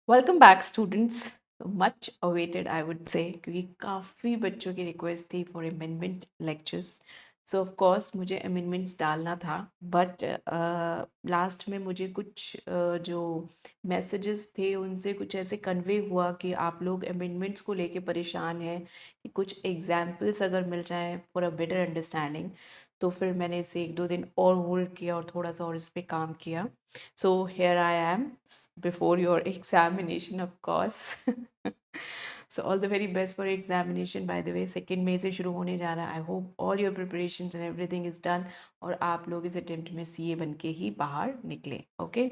Welcome back students. Much awaited I would say, क्योंकि काफ़ी बच्चों की रिक्वेस्ट थी for amendment lectures. So of course मुझे अमेंडमेंट्स डालना था, बट लास्ट में मुझे कुछ जो मैसेजेस थे उनसे कुछ ऐसे कन्वे हुआ कि आप लोग अमेंडमेंट्स को लेके परेशान हैं, कि कुछ एग्जाम्पल्स अगर मिल जाएं फॉर अ बेटर अंडरस्टैंडिंग। तो फिर मैंने इसे एक दो दिन और होल्ड किया और थोड़ा सा और इस पर काम किया। So here I am before your examination, of course. So all the very best for examination. By the way, second मई से शुरू होने जा रहा है. I hope all your preparations and everything is done और आप लोग इस अटेम्प्ट में सीए बन के ही बाहर निकले. ओके,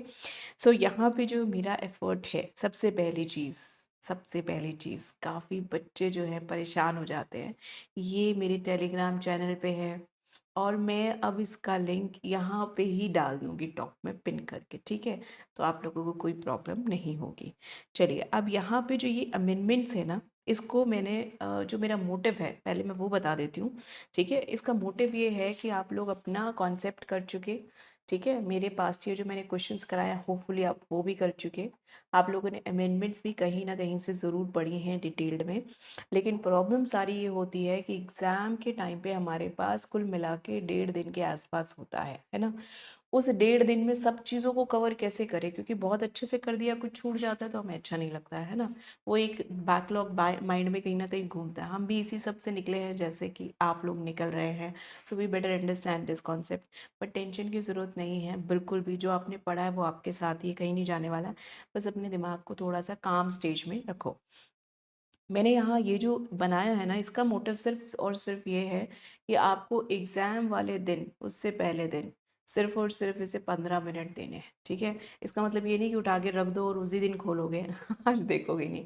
सो यहाँ पे जो मेरा एफर्ट है, सबसे पहली चीज़ काफ़ी बच्चे जो है परेशान हो जाते हैं। ये मेरे टेलीग्राम चैनल पे है और मैं अब इसका लिंक यहाँ पे ही डाल दूँगी टॉप में पिन करके, ठीक है? तो आप लोगों को कोई प्रॉब्लम नहीं होगी। चलिए, अब यहाँ पे जो ये अमेंडमेंट्स है ना, इसको मैंने जो मेरा मोटिव है पहले मैं वो बता देती हूँ, ठीक है? इसका मोटिव ये है कि आप लोग अपना कॉन्सेप्ट कर चुके, ठीक है? मेरे पास ये जो मैंने क्वेश्चंस कराया होपफुली आप वो भी कर चुके। आप लोगों ने अमेंडमेंट्स भी कहीं ना कहीं से ज़रूर पढ़ी हैं डिटेल्ड में, लेकिन प्रॉब्लम सारी ये होती है कि एग्ज़ाम के टाइम पे हमारे पास कुल मिला के 1.5 दिन के आसपास होता है ना? उस 1.5 दिन में सब चीज़ों को कवर कैसे करें, क्योंकि बहुत अच्छे से कर दिया कुछ छूट जाता है तो हमें अच्छा नहीं लगता है ना? वो एक बैकलॉग माइंड में कहीं ना कहीं घूमता है। हम भी इसी सब से निकले हैं जैसे कि आप लोग निकल रहे हैं। So we better understand this concept. But tension की ज़रूरत नहीं है बिल्कुल भी। जो आपने पढ़ा है वो आपके साथ ही है, कहीं नहीं जाने वाला है। बस अपने दिमाग को थोड़ा सा काम स्टेज में रखो। मैंने यहाँ ये जो बनाया है ना, इसका मोटिव सिर्फ और सिर्फ ये है कि आपको एग्ज़ाम वाले दिन, उससे पहले दिन सिर्फ और सिर्फ इसे 15 मिनट देने हैं, ठीक है? इसका मतलब ये नहीं कि उठा के रख दो और उसी दिन खोलोगे आज देखोगे नहीं।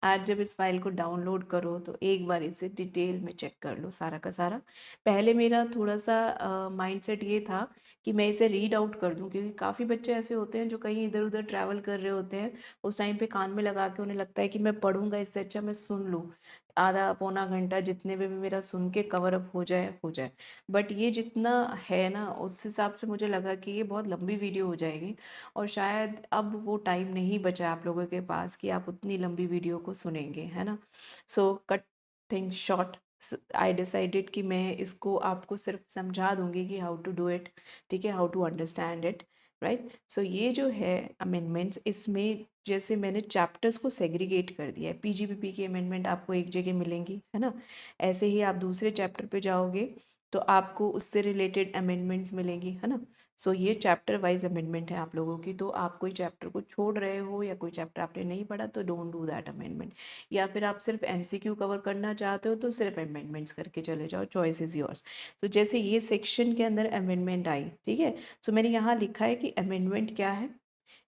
आज जब इस फाइल को डाउनलोड करो तो एक बार इसे डिटेल में चेक कर लो सारा का सारा। पहले मेरा थोड़ा सा माइंडसेट ये था कि मैं इसे रीड आउट कर दूं, क्योंकि काफ़ी बच्चे ऐसे होते हैं जो कहीं इधर उधर ट्रैवल कर रहे होते हैं। उस टाइम पे कान में लगा के उन्हें लगता है कि मैं पढ़ूंगा, इससे अच्छा मैं सुन लूँ। आधा पौना घंटा जितने में भी मेरा सुन के कवर अप हो जाए हो जाए। बट ये जितना है ना, उस हिसाब से मुझे लगा कि ये बहुत लंबी वीडियो हो जाएगी और शायद अब वो टाइम नहीं बचा आप लोगों के पास कि आप उतनी लंबी वीडियो को सुनेंगे, है ना? So cut things short. I decided कि मैं इसको आपको सिर्फ समझा दूंगी कि हाउ टू डू इट, ठीक है? How to understand it, right? So ये जो है अमेंडमेंट्स, इसमें जैसे मैंने चैप्टर्स को सेग्रीगेट कर दिया है। पीजीपीपी की अमेंडमेंट आपको एक जगह मिलेंगी, है ना? ऐसे ही आप दूसरे चैप्टर पे जाओगे तो आपको उससे रिलेटेड अमेंडमेंट्स मिलेंगी, है ना? सो ये चैप्टर वाइज अमेंडमेंट है आप लोगों की। तो आप कोई चैप्टर को छोड़ रहे हो या कोई चैप्टर आपने नहीं पढ़ा तो डोंट डू दैट अमेंडमेंट। या फिर आप सिर्फ एमसीक्यू कवर करना चाहते हो तो सिर्फ अमेंडमेंट्स करके चले जाओ, चॉइस इज़ योर्स। तो जैसे ये सेक्शन के अंदर अमेंडमेंट आई, ठीक है? सो मैंने यहाँ लिखा है कि अमेंडमेंट क्या है,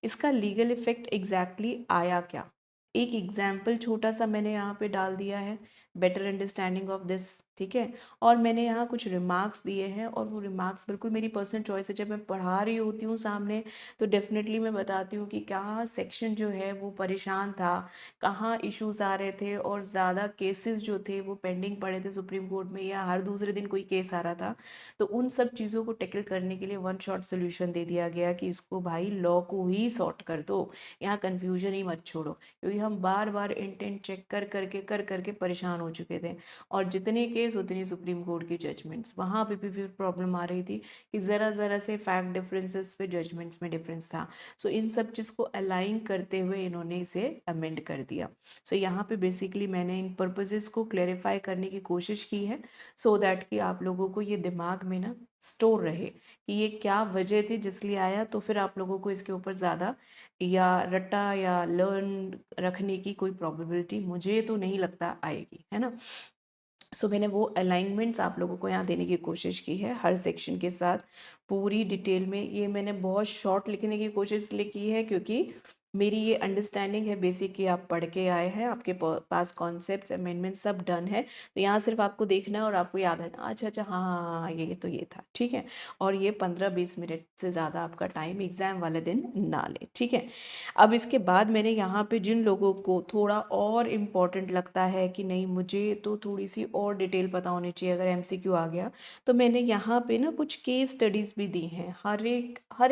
इसका लीगल इफेक्ट एग्जैक्टली आया क्या। एक एग्जाम्पल छोटा सा मैंने यहाँ पे डाल दिया है, बेटर अंडरस्टैंडिंग ऑफ दिस, ठीक है? और मैंने यहाँ कुछ रिमार्क्स दिए हैं और वो रिमार्क्स बिल्कुल मेरी पर्सनल चॉइस है। जब मैं पढ़ा रही होती हूँ सामने तो डेफिनेटली मैं बताती हूँ कि कहाँ सेक्शन जो है वो परेशान था, कहाँ इश्यूज आ रहे थे और ज़्यादा केसेस जो थे वो पेंडिंग पड़े थे सुप्रीम कोर्ट में, या हर दूसरे दिन कोई केस आ रहा था। तो उन सब चीज़ों को टैकल करने के लिए वन शॉट सोल्यूशन दे दिया गया कि इसको भाई लॉ को ही सॉर्ट कर दो, यहाँ कन्फ्यूजन ही मत छोड़ो। क्योंकि हम बार बार इंटेंट चेक कर करके परेशान हो चुके थे। और जितने केस उतनी सुप्रीम कोर्ट की जजमेंट्स, वहाँ पे भी फिर प्रॉब्लम आ रही थी कि ज़रा ज़रा से फैक्ट डिफरेंसेस पे जजमेंट्स में डिफरेंस था। सो इन सब चीज़ को अलाइन करते हुए इन्होंने इसे अमेंड कर दिया। सो यहाँ पे बेसिकली मैंने इन पर्पजेस को क्लेरिफाई करने की कोशिश की है, सो दैट कि आप लोगों को ये दिमाग में ना स्टोर रहे कि ये क्या वजह थी जिस लिए आया। तो फिर आप लोगों को इसके ऊपर ज़्यादा या रट्टा या लर्न रखने की कोई प्रोबेबिलिटी मुझे तो नहीं लगता आएगी, है ना? सो मैंने वो अलाइनमेंट्स आप लोगों को यहाँ देने की कोशिश की है हर सेक्शन के साथ पूरी डिटेल में। ये मैंने बहुत शॉर्ट लिखने की कोशिश इसलिए की है क्योंकि मेरी ये अंडरस्टैंडिंग है बेसिक कि आप पढ़ के आए हैं, आपके पास कॉन्सेप्ट्स अमेंडमेंट सब डन है। तो यहाँ सिर्फ आपको देखना है और आपको याद है, अच्छा अच्छा हाँ हाँ हाँ हाँ, ये तो ये था, ठीक है? और ये 15-20 मिनट से ज़्यादा आपका टाइम एग्ज़ाम वाले दिन ना ले, ठीक है? अब इसके बाद मैंने यहाँ पे जिन लोगों को थोड़ा और इम्पॉर्टेंट लगता है कि नहीं मुझे तो थोड़ी सी और डिटेल पता होनी चाहिए अगर एमसीक्यू आ गया, तो मैंने यहाँ पे ना कुछ केस स्टडीज़ भी दी हैं हर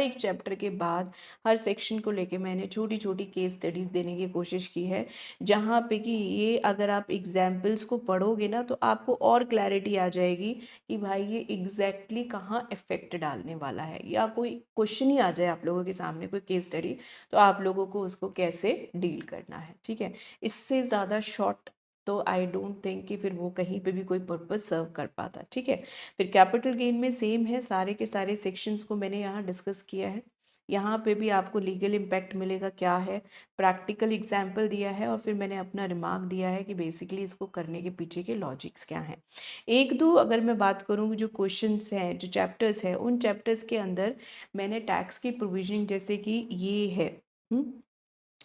एक चैप्टर के बाद। हर सेक्शन को लेके मैंने छोटी छोटी छोटी केस स्टडीज़ देने की कोशिश की है, जहाँ पे कि ये अगर आप एग्जाम्पल्स को पढ़ोगे ना तो आपको और क्लैरिटी आ जाएगी कि भाई ये एग्जैक्टली कहाँ इफेक्ट डालने वाला है, या कोई क्वेश्चन ही आ जाए आप लोगों के सामने, कोई केस स्टडी, तो आप लोगों को उसको कैसे डील करना है, ठीक है। इससे ज़्यादा शॉर्ट तो आई डोंट थिंक कि फिर वो कहीं पे भी कोई पर्पस सर्व कर पाता, ठीक है। फिर कैपिटल गेन में सेम है, सारे के सारे सेक्शंस को मैंने यहाँ डिस्कस किया है। यहाँ पे भी आपको लीगल इम्पैक्ट मिलेगा क्या है, प्रैक्टिकल एग्जाम्पल दिया है, और फिर मैंने अपना रिमार्क दिया है कि बेसिकली इसको करने के पीछे के लॉजिक्स क्या हैं। एक दो अगर मैं बात करूँ जो क्वेश्चंस हैं, जो चैप्टर्स हैं, उन चैप्टर्स के अंदर मैंने टैक्स की प्रोविजनिंग जैसे कि ये है,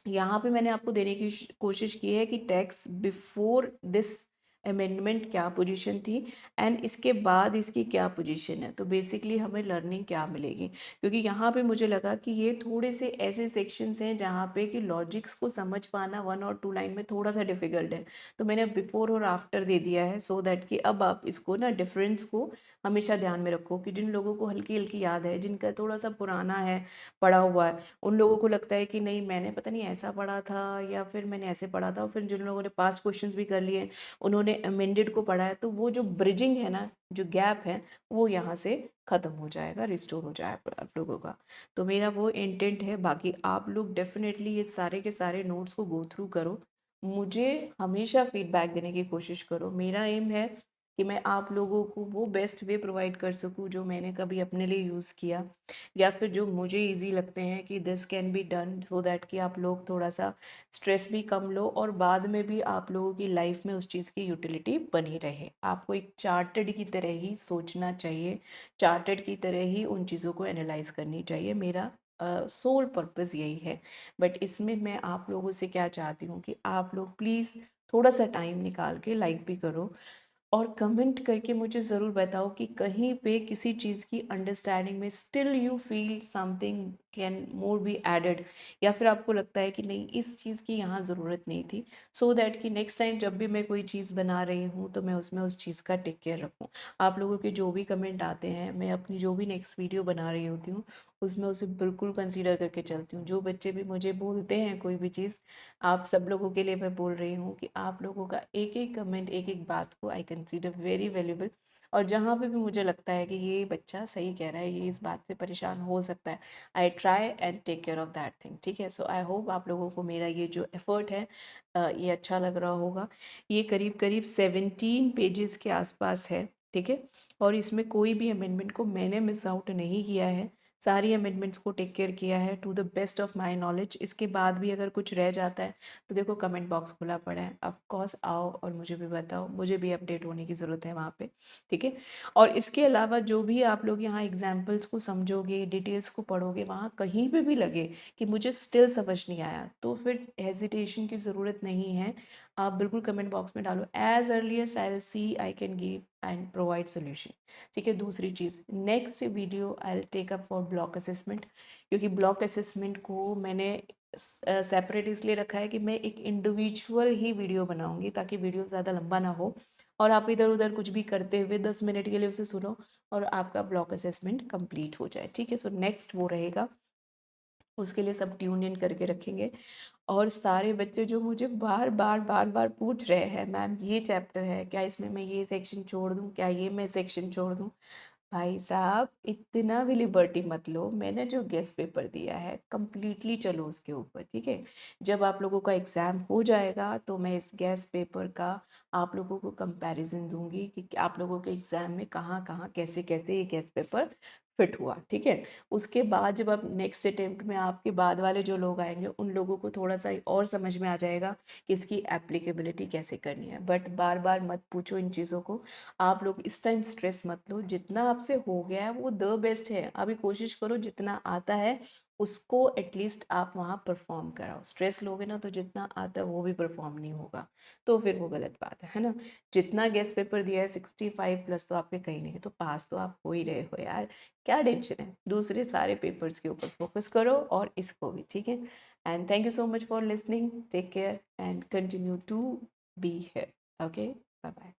यहाँ पे मैंने आपको देने की कोशिश की है कि टैक्स बिफोर दिस अमेंडमेंट क्या पोजीशन थी एंड इसके बाद इसकी क्या पोजीशन है, तो बेसिकली हमें लर्निंग क्या मिलेगी, क्योंकि यहाँ पे मुझे लगा कि ये थोड़े से ऐसे सेक्शंस हैं जहाँ पे कि लॉजिक्स को समझ पाना 1 और 2 लाइन में थोड़ा सा डिफिकल्ट है, तो मैंने बिफोर और आफ्टर दे दिया है सो दैट कि अब आप इसको ना डिफरेंस को हमेशा ध्यान में रखो कि जिन लोगों को हल्की हल्की याद है, जिनका थोड़ा सा पुराना है, पढ़ा हुआ है, उन लोगों को लगता है कि नहीं मैंने पता नहीं ऐसा पढ़ा था या फिर मैंने ऐसे पढ़ा था, और फिर जिन लोगों ने पास्ट क्वेश्चंस भी कर लिए, उन्होंने अमेंडेड को पढ़ा है, तो वो जो ब्रिजिंग है ना, जो गैप है, वो यहाँ से ख़त्म हो जाएगा, रिस्टोर हो जाएगा आप लोगों का। तो मेरा वो इंटेंट है। बाकी आप लोग डेफिनेटली ये सारे के सारे नोट्स को गो थ्रू करो, मुझे हमेशा फीडबैक देने की कोशिश करो। मेरा एम है कि मैं आप लोगों को वो बेस्ट वे प्रोवाइड कर सकूँ जो मैंने कभी अपने लिए यूज़ किया, या फिर जो मुझे इजी लगते हैं कि this can be done, so that कि आप लोग थोड़ा सा स्ट्रेस भी कम लो और बाद में भी आप लोगों की लाइफ में उस चीज़ की यूटिलिटी बनी रहे। आपको एक चार्टर्ड की तरह ही सोचना चाहिए, चार्टर्ड की तरह ही उन चीज़ों को एनालाइज करनी चाहिए। मेरा सोल पर्पस यही है। बट इसमें मैं आप लोगों से क्या चाहती हूँ कि आप लोग प्लीज़ थोड़ा सा टाइम निकाल के लाइक भी करो और कमेंट करके मुझे ज़रूर बताओ कि कहीं पे किसी चीज़ की अंडरस्टैंडिंग में still you feel something can more be added, या फिर आपको लगता है कि नहीं इस चीज़ की यहाँ ज़रूरत नहीं थी, सो दैट कि नेक्स्ट टाइम जब भी मैं कोई चीज़ बना रही हूँ तो मैं उसमें उस चीज़ का टेक केयर रखूँ। आप लोगों के जो भी कमेंट आते हैं, मैं अपनी जो भी नेक्स्ट वीडियो बना रही होती हूँ उसमें उसे बिल्कुल कंसीडर करके चलती हूँ। जो बच्चे भी मुझे बोलते हैं कोई भी चीज़, आप सब लोगों के लिए मैं बोल रही हूँ कि आप लोगों का एक एक कमेंट, एक एक बात को आई कंसीडर वेरी वैल्यूबल, और जहाँ पे भी मुझे लगता है कि ये बच्चा सही कह रहा है, ये इस बात से परेशान हो सकता है, I try and take care of that thing, ठीक है। सो आई होप आप लोगों को मेरा ये जो एफर्ट है ये अच्छा लग रहा होगा। ये करीब करीब 17 पेजेस के आसपास है, ठीक है, और इसमें कोई भी अमेंडमेंट को मैंने मिस आउट नहीं किया है, सारी अमेंडमेंट्स को टेक केयर किया है to the best of my knowledge. इसके बाद भी अगर कुछ रह जाता है तो देखो कमेंट बॉक्स खुला पड़ा है, ऑफ कोर्स आओ और मुझे भी बताओ, मुझे भी अपडेट होने की ज़रूरत है वहाँ पे, ठीक है। और इसके अलावा जो भी आप लोग यहाँ एग्जाम्पल्स को समझोगे, डिटेल्स को पढ़ोगे, वहाँ कहीं पे भी लगे कि मुझे स्टिल समझ नहीं आया, तो फिर हेजिटेशन की ज़रूरत नहीं है, आप बिल्कुल कमेंट बॉक्स में डालो, as early as I see I can give and provide solution, ठीक है। दूसरी चीज़, next video I will take up for block assessment, क्योंकि ब्लॉक असेसमेंट को मैंने सेपरेट इसलिए रखा है कि मैं एक इंडिविजुअल ही वीडियो बनाऊंगी ताकि वीडियो ज़्यादा लंबा ना हो और आप इधर उधर कुछ भी करते हुए 10 मिनट के लिए उसे सुनो और आपका ब्लॉक असेसमेंट कंप्लीट हो जाए, ठीक है। सो नेक्स्ट वो रहेगा, उसके लिए सब ट्यून इन करके रखेंगे। और सारे बच्चे जो मुझे बार बार बार बार पूछ रहे हैं मैम ये चैप्टर है क्या, इसमें मैं ये सेक्शन छोड़ दूँ क्या, ये मैं सेक्शन छोड़ दूँ, भाई साहब इतना भी लिबर्टी मत लो, मैंने जो गेस्ट पेपर दिया है कंप्लीटली चलो उसके ऊपर, ठीक है। जब आप लोगों का एग्ज़ाम हो जाएगा तो मैं इस गेस्ट पेपर का आप लोगों को कंपैरिजन दूंगी कि आप लोगों के एग्ज़ाम में कहाँ कहाँ कैसे कैसे ये गेस्ट पेपर फिट हुआ, ठीक है। उसके बाद जब आप नेक्स्ट अटेम्प्ट में आपके बाद वाले जो लोग आएंगे उन लोगों को थोड़ा सा और समझ में आ जाएगा कि इसकी एप्लीकेबिलिटी कैसे करनी है। बट बार बार मत पूछो इन चीज़ों को, आप लोग इस टाइम स्ट्रेस मत लो, जितना आपसे हो गया है वो द बेस्ट है, अभी कोशिश करो जितना आता है उसको एटलीस्ट आप वहाँ परफॉर्म कराओ। स्ट्रेस लोगे ना तो जितना आता है वो भी परफॉर्म नहीं होगा, तो फिर वो गलत बात है ना। जितना गेस्ट पेपर दिया है 65+ तो आपके कहीं नहीं है, तो पास तो आप हो ही रहे हो यार, क्या टेंशन है, दूसरे सारे पेपर्स के ऊपर फोकस करो और इसको भी, ठीक है। And thank you so much for listening, take care and continue to be here, okay, bye bye.